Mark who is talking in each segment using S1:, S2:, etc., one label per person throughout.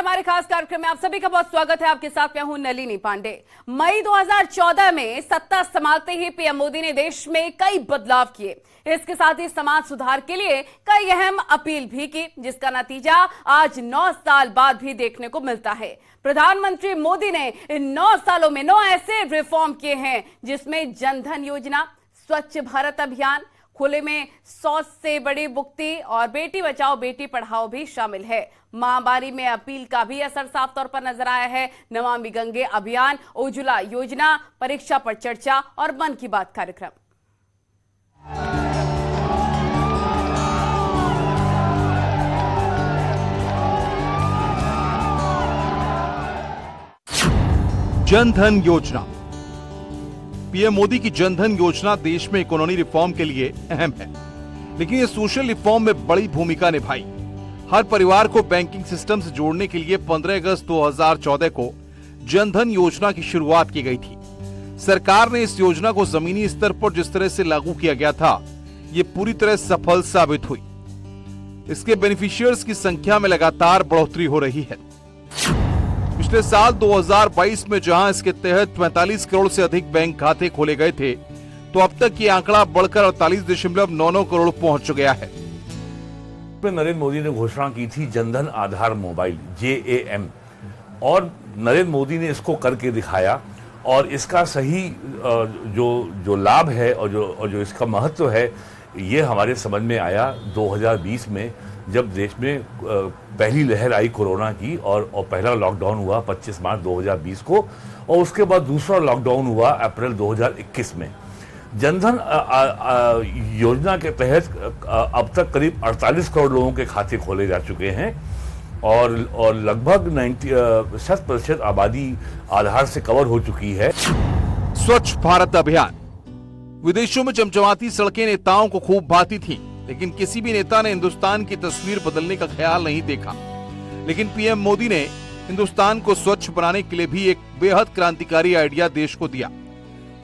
S1: हमारे खास कार्यक्रम में आप सभी का बहुत स्वागत है। आपके साथ मैं हूं नलिनी पांडे। मई 2014 में सत्ता संभालते ही पीएम मोदी ने देश में कई बदलाव किए। इसके साथ ही समाज सुधार के लिए कई अहम अपील भी की, जिसका नतीजा आज 9 साल बाद भी देखने को मिलता है। प्रधानमंत्री मोदी ने इन 9 सालों में 9 ऐसे रिफॉर्म किए हैं जिसमें जनधन योजना, स्वच्छ भारत अभियान, खुले में शौच से बड़ी मुक्ति और बेटी बचाओ बेटी पढ़ाओ भी शामिल है। महामारी में अपील का भी असर साफ तौर पर नजर आया है। नमामि गंगे अभियान, उज्ज्वला योजना, परीक्षा पर चर्चा और मन की बात कार्यक्रम।
S2: जनधन योजना। पीएम मोदी की जनधन योजना देश में इकोनॉमी रिफॉर्म के लिए अहम है, लेकिन ये सोशल रिफॉर्म में बड़ी भूमिका निभाई। हर परिवार को बैंकिंग सिस्टम से जोड़ने के लिए 15 अगस्त 2014 को जनधन योजना की शुरुआत की गई थी। सरकार ने इस योजना को जमीनी स्तर पर जिस तरह से लागू किया गया था, ये पूरी तरह सफल साबित हुई। इसके बेनिफिशियर्स की संख्या में लगातार बढ़ोतरी हो रही है। पिछले साल 2022 में जहां इसके तहत 45 करोड़ से अधिक बैंक खाते खोले गए थे, तो अब तक ये आंकड़ा बढ़कर 48.99 करोड़ पहुंच गया है।
S3: नरेंद्र मोदी ने घोषणा की थी जनधन आधार मोबाइल JAM, और नरेंद्र मोदी ने इसको करके दिखाया। और इसका सही जो लाभ है और जो इसका महत्व है, ये हमारे समझ में आया 2020 में, जब देश में पहली लहर आई कोरोना की और पहला लॉकडाउन हुआ 25 मार्च 2020 को, और उसके बाद दूसरा लॉकडाउन हुआ अप्रैल 2021 में। जनधन योजना के तहत अब तक करीब 48 करोड़ लोगों के खाते खोले जा चुके हैं और लगभग 60% आबादी आधार से कवर हो चुकी है।
S2: स्वच्छ भारत अभियान। विदेशों में चमचमाती सड़कें नेताओं को खूब भाती थी, लेकिन किसी भी नेता ने हिंदुस्तान की तस्वीर बदलने का ख्याल नहीं देखा। लेकिन पीएम मोदी ने हिंदुस्तान को स्वच्छ बनाने के लिए भी एक बेहद क्रांतिकारी आइडिया देश को दिया,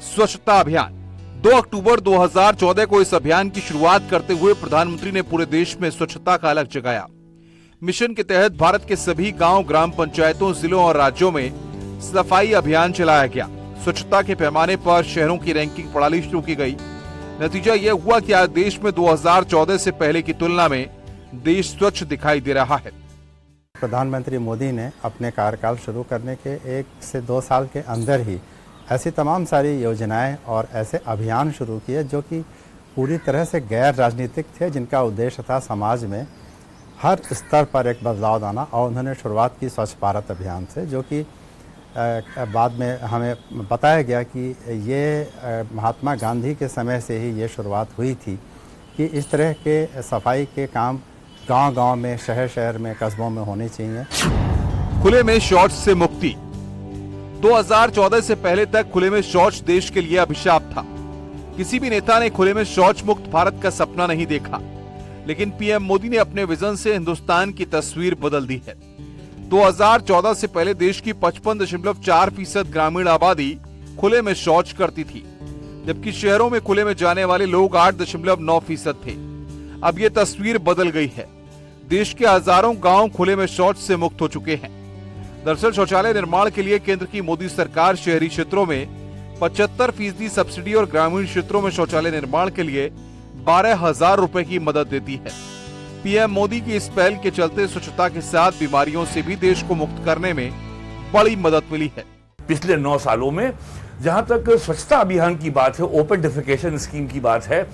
S2: स्वच्छता अभियान। 2 अक्टूबर 2014 को इस अभियान की शुरुआत करते हुए प्रधानमंत्री ने पूरे देश में स्वच्छता का अलग जगाया। मिशन के तहत भारत के सभी गांव, ग्राम पंचायतों, जिलों और राज्यों में सफाई अभियान चलाया गया। स्वच्छता के पैमाने पर शहरों की रैंकिंग प्रणाली शुरू की गई। नतीजा यह हुआ कि आज देश में 2014 से पहले की तुलना में देश स्वच्छ दिखाई दे रहा है।
S4: प्रधानमंत्री मोदी ने अपने कार्यकाल शुरू करने के 1 से 2 साल के अंदर ही ऐसी तमाम सारी योजनाएं और ऐसे अभियान शुरू किए जो कि पूरी तरह से गैर राजनीतिक थे, जिनका उद्देश्य था समाज में हर स्तर पर एक बदलाव लाना। और उन्होंने शुरुआत की स्वच्छ भारत अभियान से, जो कि बाद में हमें बताया गया कि ये महात्मा गांधी के समय से ही ये शुरुआत हुई थी कि इस तरह के सफाई के काम गांव-गांव में, शहर-शहर में, कस्बों में होने चाहिए।
S2: खुले में शौच से मुक्ति। 2014 से पहले तक खुले में शौच देश के लिए अभिशाप था। किसी भी नेता ने खुले में शौच मुक्त भारत का सपना नहीं देखा, लेकिन पीएम मोदी ने अपने विजन से हिंदुस्तान की तस्वीर बदल दी है। 2014 से पहले देश की 55.4% ग्रामीण आबादी खुले में शौच करती थी, जबकि शहरों में खुले में जाने वाले लोग 8.9% थे। अब ये तस्वीर बदल गई है। देश के हजारों गांव खुले में शौच से मुक्त हो चुके हैं। दरअसल शौचालय निर्माण के लिए केंद्र की मोदी सरकार शहरी क्षेत्रों में 75% सब्सिडी और ग्रामीण क्षेत्रों में शौचालय निर्माण के लिए 12,000 रुपए की मदद देती है। पीएम मोदी की इस पहल के चलते स्वच्छता के साथ बीमारियों से भी देश को मुक्त करने में बड़ी मदद मिली है।
S3: पिछले 9 सालों में जहां तक स्वच्छता अभियान की बात है, ओपन डेफिकेशन स्कीम की बात है,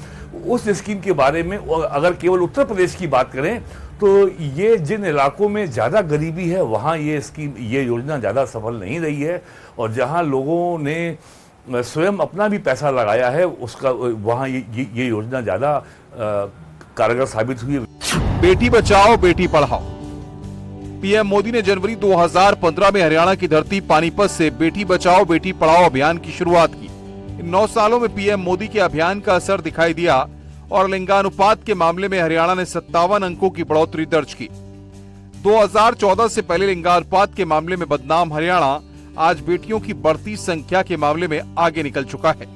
S3: उस स्कीम के बारे में अगर केवल उत्तर प्रदेश की बात करें तो ये जिन इलाकों में ज्यादा गरीबी है, वहां ये योजना ज्यादा सफल नहीं रही है। और जहां लोगों ने स्वयं अपना भी पैसा लगाया है, उसका वहां ये योजना ज्यादा कारगर साबित हुई है।
S2: बेटी बचाओ बेटी पढ़ाओ। पीएम मोदी ने जनवरी 2015 में हरियाणा की धरती पानीपत से बेटी बचाओ बेटी पढ़ाओ अभियान की शुरुआत की। इन 9 सालों में पीएम मोदी के अभियान का असर दिखाई दिया और लिंगानुपात के मामले में हरियाणा ने 57 अंकों की बढ़ोतरी दर्ज की। 2014 से पहले लिंगानुपात के मामले में बदनाम हरियाणा आज बेटियों की बढ़ती संख्या के मामले में आगे निकल चुका है।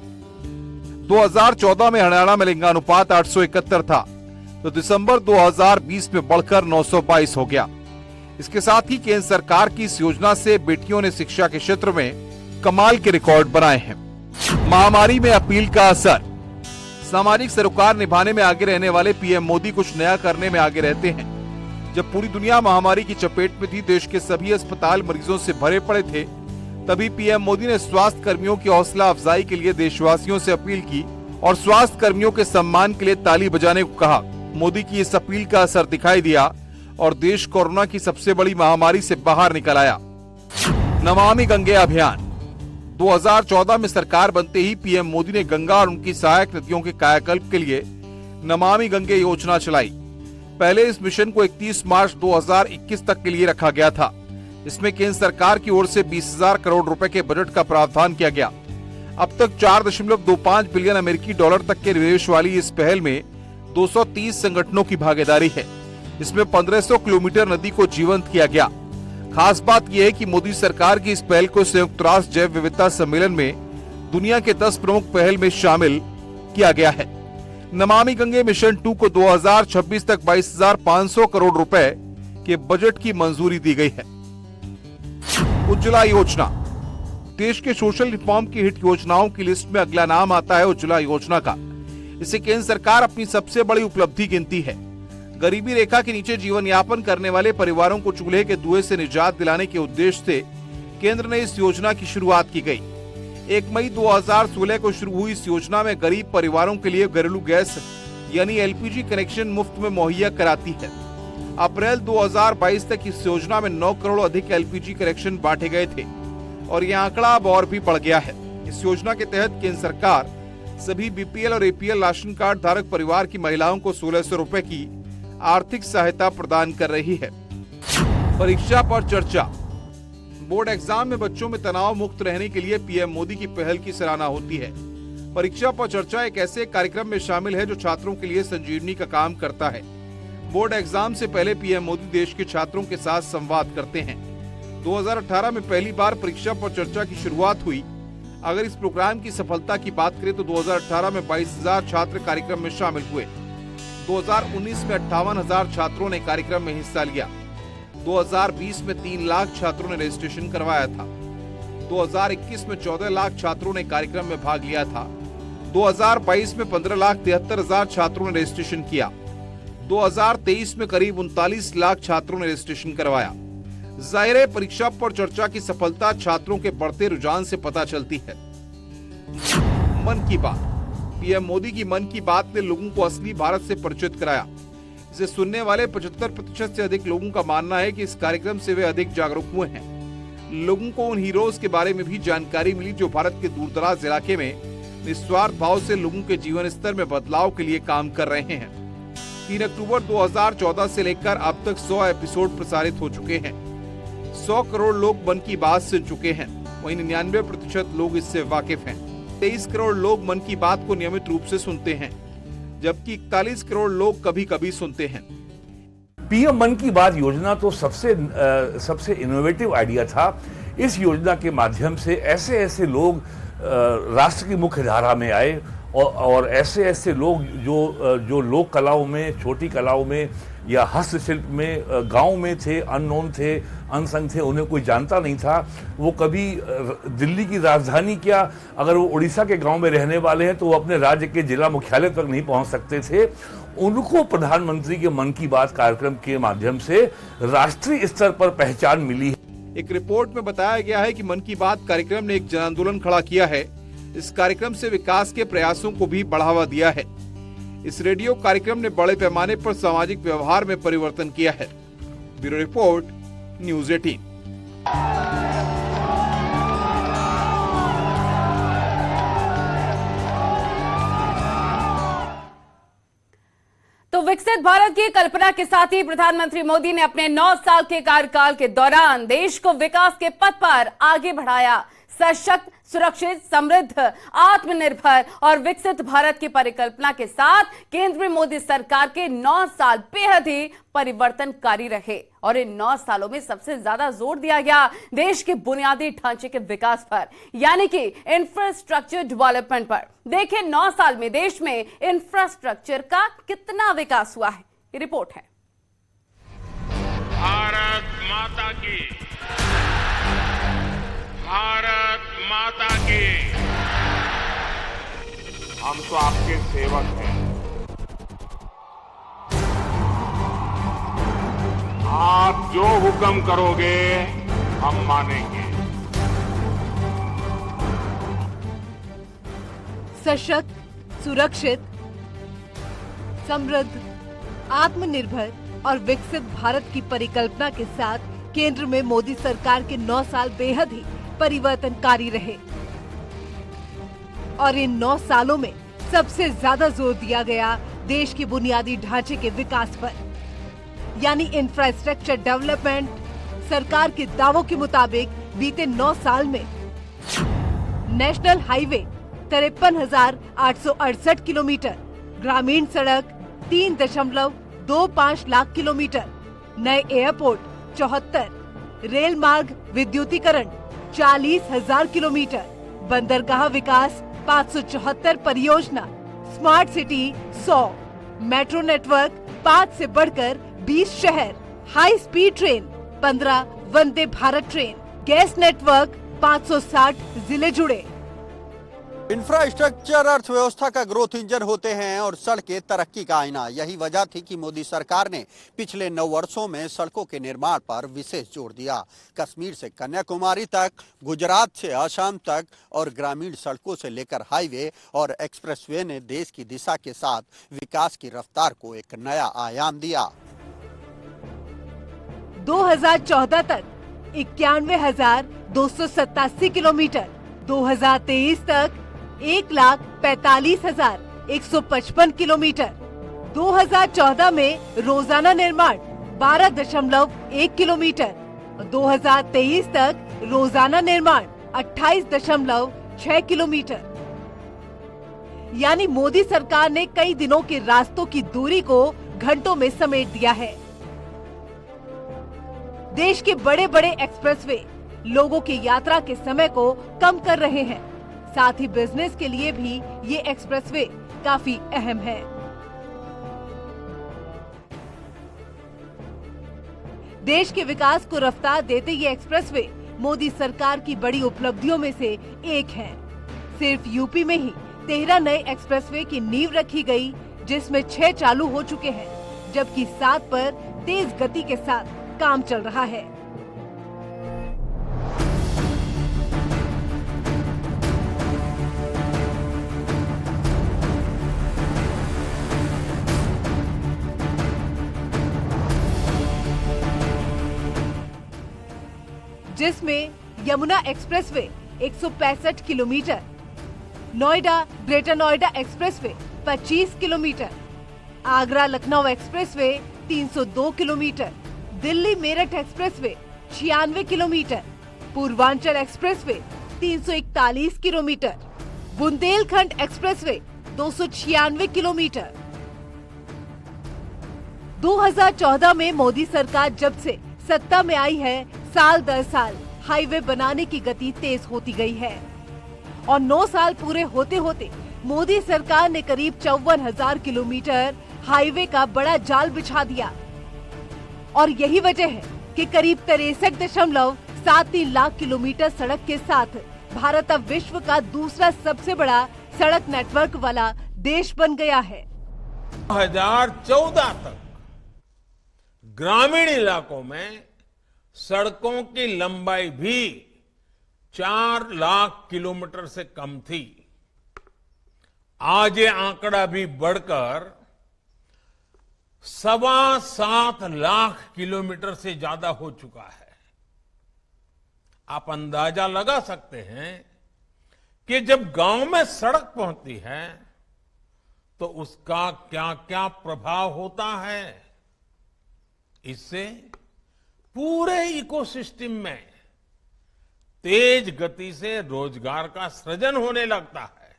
S2: 2014 में हरियाणा में लिंगानुपात 871 था, तो दिसंबर 2020 में बढ़कर 922 हो गया। इसके साथ ही केंद्र सरकार की इस योजना से बेटियों ने शिक्षा के क्षेत्र में कमाल के रिकॉर्ड बनाए हैं। महामारी में अपील का असर। सामाजिक सरोकार निभाने में आगे रहने वाले पीएम मोदी कुछ नया करने में आगे रहते हैं। जब पूरी दुनिया महामारी की चपेट में थी, देश के सभी अस्पताल मरीजों से भरे पड़े थे, तभी पीएम मोदी ने स्वास्थ्य कर्मियों की हौसला अफजाई के लिए देशवासियों से अपील की और स्वास्थ्य कर्मियों के सम्मान के लिए ताली बजाने को कहा। मोदी की इस अपील का असर दिखाई दिया और देश कोरोना की सबसे बड़ी महामारी से बाहर निकल आया। नमामि गंगे अभियान। 2014 में सरकार बनते ही पीएम मोदी ने गंगा और उनकी सहायक नदियों के कायाकल्प के लिए नमामि गंगे योजना चलाई। पहले इस मिशन को 31 मार्च 2021 तक के लिए रखा गया था। इसमें केंद्र सरकार की ओर से 20,000 करोड़ रुपए के बजट का प्रावधान किया गया। अब तक 4.25 बिलियन अमेरिकी डॉलर तक के निवेश वाली इस पहल में 230 संगठनों की भागीदारी है। इसमें 1500 किलोमीटर नदी को जीवंत किया गया। खास बात यह है कि मोदी सरकार की इस पहल को संयुक्त राष्ट्र जैव विविधता सम्मेलन में दुनिया के 10 प्रमुख पहल में शामिल किया गया है। नमामि गंगे मिशन 2 को 2026 तक 22,500 करोड़ रुपए के बजट की मंजूरी दी गई है। उज्ज्वला योजना। देश के सोशल रिफॉर्म की हिट योजनाओं की लिस्ट में अगला नाम आता है उज्ज्वला योजना का। इसे केंद्र सरकार अपनी सबसे बड़ी उपलब्धि गिनती है। गरीबी रेखा के नीचे जीवन यापन करने वाले परिवारों को चूल्हे के धुएं से निजात दिलाने के उद्देश्य से केंद्र ने इस योजना की शुरुआत की गई। 1 मई 2016 को शुरू हुई इस योजना में गरीब परिवारों के लिए घरेलू गैस यानी एलपीजी कनेक्शन मुफ्त में मुहैया कराती है। अप्रैल 2022 तक इस योजना में 9 करोड़ अधिक एलपीजी कनेक्शन बांटे गए थे और यह आंकड़ा अब और भी बढ़ गया है। इस योजना के तहत केंद्र सरकार सभी बीपीएल और एपीएल राशन कार्ड धारक परिवार की महिलाओं को 1600 रुपए की आर्थिक सहायता प्रदान कर रही है। परीक्षा पर चर्चा। बोर्ड एग्जाम में बच्चों में तनाव मुक्त रहने के लिए पीएम मोदी की पहल की सराहना होती है। परीक्षा पर चर्चा एक ऐसे कार्यक्रम में शामिल है जो छात्रों के लिए संजीवनी का काम करता है। बोर्ड एग्जाम से पहले पीएम मोदी देश के छात्रों के साथ संवाद करते हैं। 2018 में पहली बार परीक्षा पर चर्चा की शुरुआत हुई। अगर इस प्रोग्राम की सफलता की बात करें तो 2018 में 22,000 छात्र कार्यक्रम में शामिल हुए। 2019 में 58,000 छात्रों ने कार्यक्रम में हिस्सा लिया। 2020 में 3 लाख छात्रों ने रजिस्ट्रेशन करवाया था। 2021 में 14 लाख छात्रों ने कार्यक्रम में भाग लिया था। 2022 में 15,73,000 छात्रों ने रजिस्ट्रेशन किया। 2023 में करीब 39 लाख छात्रों ने रजिस्ट्रेशन करवाया। जाहिर है परीक्षा पर चर्चा की सफलता छात्रों के बढ़ते रुझान से पता चलती है। मन की बात। पीएम मोदी की मन की बात ने लोगों को असली भारत से परिचित कराया। इसे सुनने वाले 75% से अधिक लोगों का मानना है कि इस कार्यक्रम से वे अधिक जागरूक हुए हैं। लोगों को उन हीरोज के बारे में भी जानकारी मिली जो भारत के दूरदराज इलाके में निस्वार्थ भाव से लोगों के जीवन स्तर में बदलाव के लिए काम कर रहे हैं। 3 अक्टूबर 2014 से लेकर अब तक 100 एपिसोड प्रसारित हो चुके हैं। 100 करोड़ लोग मन की बात सुन चुके हैं। वहीं 99% लोग इससे वाकिफ हैं। 23 करोड़ लोग मन की बात को नियमित रूप से सुनते हैं, जबकि 41 करोड़ लोग कभी कभी सुनते हैं।
S3: पीएम मन की बात योजना तो सबसे इनोवेटिव आइडिया था। इस योजना के माध्यम से ऐसे लोग राष्ट्र की मुख्य धारा में आए और ऐसे लोग जो लोक कलाओं में, छोटी कलाओं में या हस्तशिल्प में गांव में थे, अननोन थे, अनसंग थे, उन्हें कोई जानता नहीं था। वो कभी दिल्ली की राजधानी क्या, अगर वो उड़ीसा के गांव में रहने वाले हैं तो वो अपने राज्य के जिला मुख्यालय तक नहीं पहुंच सकते थे। उनको प्रधानमंत्री के मन की बात कार्यक्रम के माध्यम से राष्ट्रीय स्तर पर पहचान मिली है।
S2: एक रिपोर्ट में बताया गया है कि मन की बात कार्यक्रम ने एक जन आंदोलन खड़ा किया है। इस कार्यक्रम से विकास के प्रयासों को भी बढ़ावा दिया है। इस रेडियो कार्यक्रम ने बड़े पैमाने पर सामाजिक व्यवहार में परिवर्तन किया है। Bureau report, news 18।
S1: तो विकसित भारत की कल्पना के साथ ही प्रधानमंत्री मोदी ने अपने 9 साल के कार्यकाल के दौरान देश को विकास के पथ पर आगे बढ़ाया। सशक्त, सुरक्षित, समृद्ध, आत्मनिर्भर और विकसित भारत की परिकल्पना के साथ केंद्र में मोदी सरकार के 9 साल बेहद ही परिवर्तनकारी रहे और इन 9 सालों में सबसे ज्यादा जोर दिया गया देश के बुनियादी ढांचे के विकास पर, यानी कि इंफ्रास्ट्रक्चर डेवलपमेंट पर। देखिए 9 साल में देश में इंफ्रास्ट्रक्चर का कितना विकास हुआ है। ये रिपोर्ट है।
S5: भारत की, भारत माता की। हम तो आपके सेवक हैं। आप जो हुक्म करोगे हम मानेंगे।
S6: सशक्त, सुरक्षित, समृद्ध, आत्मनिर्भर और विकसित भारत की परिकल्पना के साथ केंद्र में मोदी सरकार के 9 साल बेहद ही परिवर्तनकारी रहे और इन 9 सालों में सबसे ज्यादा जोर दिया गया देश के बुनियादी ढांचे के विकास पर, यानी इंफ्रास्ट्रक्चर डेवलपमेंट। सरकार के दावों के मुताबिक बीते 9 साल में नेशनल हाईवे 53,868 किलोमीटर, ग्रामीण सड़क 3.25 लाख किलोमीटर, नए एयरपोर्ट 74, रेल मार्ग विद्युतीकरण 40,000 किलोमीटर, बंदरगाह विकास 574 परियोजना, स्मार्ट सिटी 100, मेट्रो नेटवर्क 5 से बढ़कर 20 शहर, high speed train 15, Vande Bharat train, gas network 560 जिले जुड़े।
S7: इंफ्रास्ट्रक्चर अर्थव्यवस्था का ग्रोथ इंजन होते हैं और सड़कें तरक्की का आईना। यही वजह थी कि मोदी सरकार ने पिछले 9 वर्षों में सड़कों के निर्माण पर विशेष जोर दिया। कश्मीर से कन्याकुमारी तक, गुजरात से असम तक और ग्रामीण सड़कों से लेकर हाईवे और एक्सप्रेसवे ने देश की दिशा के साथ विकास की रफ्तार को एक नया आयाम दिया।
S6: 2014 तक 91,287 किलोमीटर, 2023 तक 1,45,155 किलोमीटर, 2014 में रोजाना निर्माण 12.1 किलोमीटर, 2023 तक रोजाना निर्माण 28.6 किलोमीटर। यानी मोदी सरकार ने कई दिनों के रास्तों की दूरी को घंटों में समेट दिया है। देश के बड़े बड़े एक्सप्रेसवे लोगों की यात्रा के समय को कम कर रहे हैं। साथ ही बिजनेस के लिए भी ये एक्सप्रेसवे काफी अहम है। देश के विकास को रफ्तार देते ये एक्सप्रेसवे मोदी सरकार की बड़ी उपलब्धियों में से एक है। सिर्फ यूपी में ही 13 नए एक्सप्रेसवे की नींव रखी गई, जिसमें 6 चालू हो चुके हैं, जबकि 7 पर तेज गति के साथ काम चल रहा है। जिसमें Yamuna expressway 165 kilometre, Noida greater Noida expressway 25 kilometre, Agra Lucknow expressway 302 kilometre, Delhi Meerut expressway 96 kilometre, Purvanchal expressway 341 kilometre, Bundelkhand expressway 296 kilometre. 2014 में मोदी सरकार जब से सत्ता में आई है, साल दर साल हाईवे बनाने की गति तेज होती गई है और 9 साल पूरे होते होते मोदी सरकार ने करीब 54,000 किलोमीटर हाईवे का बड़ा जाल बिछा दिया। और यही वजह है कि करीब 63.73 लाख किलोमीटर सड़क के साथ भारत अब विश्व का दूसरा सबसे बड़ा सड़क नेटवर्क वाला देश बन गया है।
S5: 2014 तक ग्रामीण इलाकों में सड़कों की लंबाई भी 4 लाख किलोमीटर से कम थी। आज ये आंकड़ा भी बढ़कर 7.25 लाख किलोमीटर से ज्यादा हो चुका है। आप अंदाजा लगा सकते हैं कि जब गांव में सड़क पहुंचती है तो उसका क्या क्या प्रभाव होता है। इससे पूरे इकोसिस्टम में तेज गति से रोजगार का सृजन होने लगता है।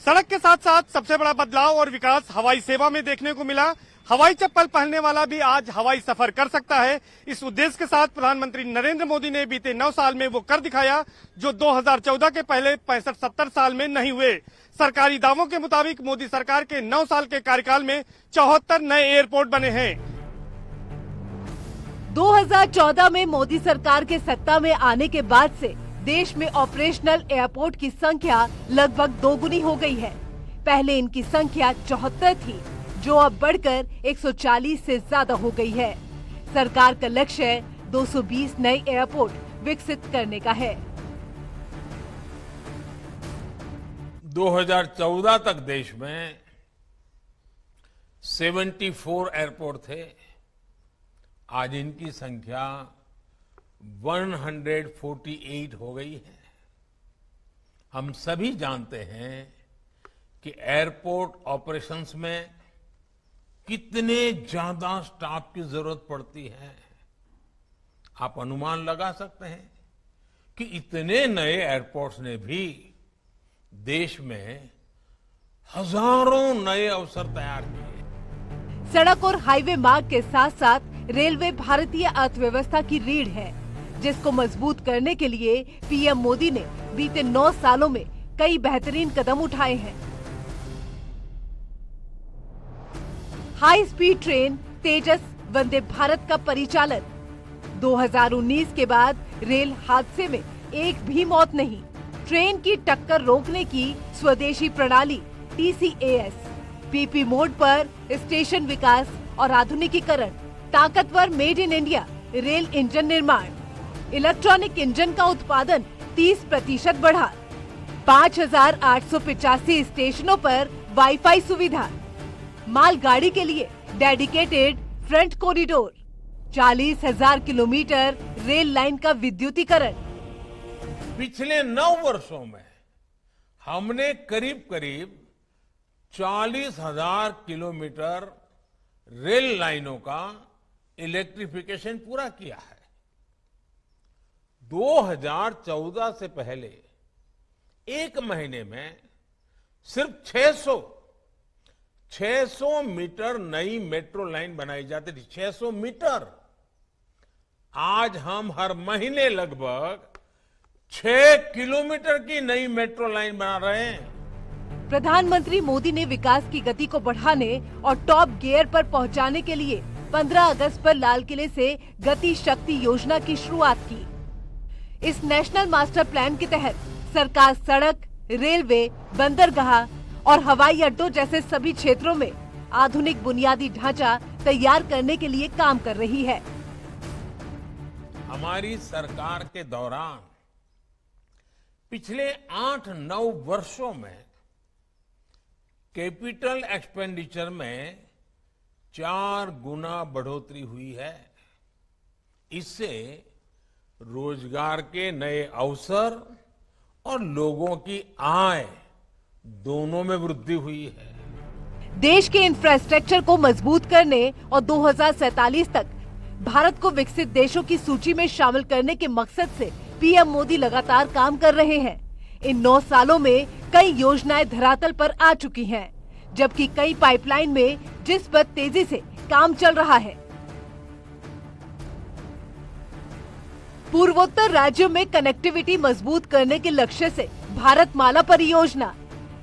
S8: सड़क के साथ साथ सबसे बड़ा बदलाव और विकास हवाई सेवा में देखने को मिला। हवाई चप्पल पहनने वाला भी आज हवाई सफर कर सकता है। इस उद्देश्य के साथ प्रधानमंत्री नरेंद्र मोदी ने बीते 9 साल में वो कर दिखाया जो 2014 के पहले 65-70 साल में नहीं हुए। सरकारी दावों के मुताबिक मोदी सरकार के 9 साल के कार्यकाल में 74 नए एयरपोर्ट बने हैं।
S6: 2014 में मोदी सरकार के सत्ता में आने के बाद से देश में ऑपरेशनल एयरपोर्ट की संख्या लगभग दोगुनी हो गई है। पहले इनकी संख्या 74 थी, जो अब बढ़कर 140 से ज्यादा हो गई है। सरकार का लक्ष्य 220 नए एयरपोर्ट विकसित करने का है।
S5: 2014 तक देश में 74 एयरपोर्ट थे। आज इनकी संख्या 148 हो गई है। हम सभी जानते हैं कि एयरपोर्ट ऑपरेशंस में कितने ज्यादा स्टाफ की जरूरत पड़ती है। आप अनुमान लगा सकते हैं कि इतने नए एयरपोर्ट्स ने भी देश में हजारों नए अवसर तैयार किए।
S6: सड़क और हाईवे मार्ग के साथ साथ रेलवे भारतीय अर्थव्यवस्था की रीढ़ है, जिसको मजबूत करने के लिए पीएम मोदी ने बीते 9 सालों में कई बेहतरीन कदम उठाए हैं। हाई स्पीड ट्रेन तेजस वंदे भारत का परिचालन। 2019 के बाद रेल हादसे में एक भी मौत नहीं। ट्रेन की टक्कर रोकने की स्वदेशी प्रणाली TCAS, PP मोड पर स्टेशन विकास और आधुनिकीकरण, ताकतवर made in India rail engine निर्माण, इलेक्ट्रॉनिक इंजन का उत्पादन 30% बढ़ा, 5,885 स्टेशनों पर वाईफाई सुविधा, मालगाड़ी के लिए dedicated front corridor, 40,000 kilometre rail line का विद्युतीकरण।
S5: पिछले 9 वर्षों में हमने करीब करीब 40,000 किलोमीटर रेल लाइनों का इलेक्ट्रिफिकेशन पूरा किया है। 2014 से पहले एक महीने में सिर्फ 600 मीटर नई मेट्रो लाइन बनाई जाती थी। 600 मीटर। आज हम हर महीने लगभग 6 किलोमीटर की नई मेट्रो लाइन बना रहे हैं।
S6: प्रधानमंत्री मोदी ने विकास की गति को बढ़ाने और टॉप गियर पर पहुंचाने के लिए 15 अगस्त पर लाल किले से गति शक्ति योजना की शुरुआत की। इस नेशनल मास्टर प्लान के तहत सरकार सड़क, रेलवे, बंदरगाह और हवाई अड्डों जैसे सभी क्षेत्रों में आधुनिक बुनियादी ढांचा तैयार करने के लिए काम कर रही है।
S5: हमारी सरकार के दौरान पिछले 8-9 वर्षों में कैपिटल एक्सपेंडिचर में 4 गुना बढ़ोतरी हुई है। इससे रोजगार के नए अवसर और लोगों की आय दोनों में वृद्धि हुई है।
S6: देश के इंफ्रास्ट्रक्चर को मजबूत करने और 2047 तक भारत को विकसित देशों की सूची में शामिल करने के मकसद से पीएम मोदी लगातार काम कर रहे हैं। इन 9 सालों में कई योजनाएं धरातल पर आ चुकी हैं, जबकि कई पाइपलाइन में जिस पर तेजी से काम चल रहा है। पूर्वोत्तर राज्यों में कनेक्टिविटी मजबूत करने के लक्ष्य से भारतमाला परियोजना,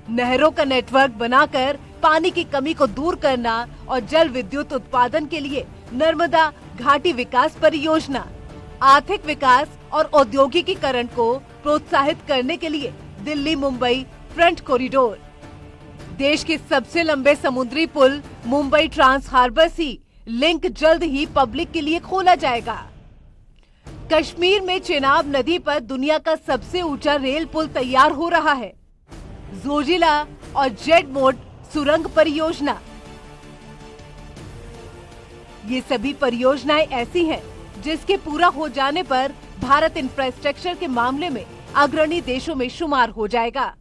S6: नहरों का नेटवर्क बनाकर पानी की कमी को दूर करना और जल विद्युत उत्पादन के लिए नर्मदा घाटी विकास परियोजना, आर्थिक विकास और औद्योगिकीकरण को प्रोत्साहित करने के लिए दिल्ली मुंबई फ्रंट कॉरिडोर, देश के सबसे लंबे समुद्री पुल Mumbai trans harbour sea link जल्द ही पब्लिक के लिए खोला जाएगा। कश्मीर में चेनाब नदी पर दुनिया का सबसे ऊंचा रेल पुल तैयार हो रहा है। जोजिला और जेड मोड सुरंग परियोजना, ये सभी परियोजनाएं ऐसी हैं जिसके पूरा हो जाने पर भारत इंफ्रास्ट्रक्चर के मामले में अग्रणी देशों में शुमार हो जाएगा।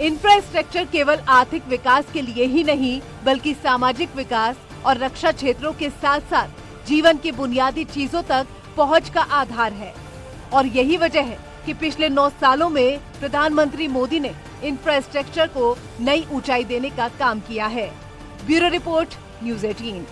S6: इंफ्रास्ट्रक्चर केवल आर्थिक विकास के लिए ही नहीं, बल्कि सामाजिक विकास और रक्षा क्षेत्रों के साथ साथ जीवन की बुनियादी चीजों तक पहुंच का आधार है। और यही वजह है कि पिछले 9 सालों में प्रधानमंत्री मोदी ने इंफ्रास्ट्रक्चर को नई ऊंचाई देने का काम किया है। Bureau report, news 18।